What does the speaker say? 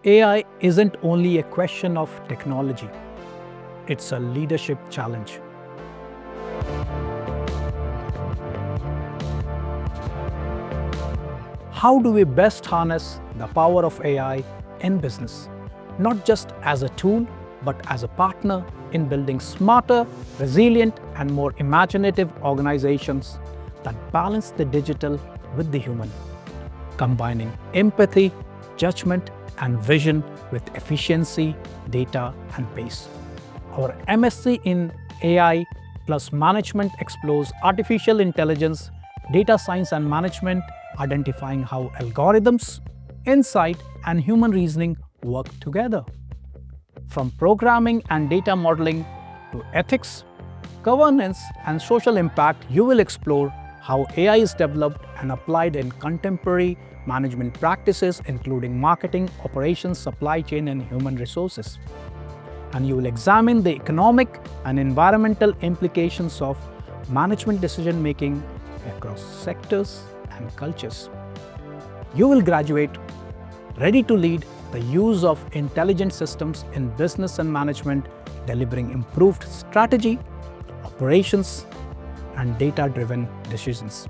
AI isn't only a question of technology, it's a leadership challenge. How do we best harness the power of AI in business? Not just as a tool, but as a partner in building smarter, resilient, and more imaginative organizations that balance the digital with the human, combining empathy, judgment, and vision with efficiency, data, and pace. Our MSc in AI plus management explores artificial intelligence, data science and management, identifying how algorithms, insight, and human reasoning work together. From programming and data modeling to ethics, governance, and social impact, you will explore how AI is developed and applied in contemporary management practices, including marketing, operations, supply chain, and human resources. And you will examine the economic and environmental implications of management decision-making across sectors and cultures. You will graduate ready to lead the use of intelligent systems in business and management, delivering improved strategy, operations, and data-driven decisions.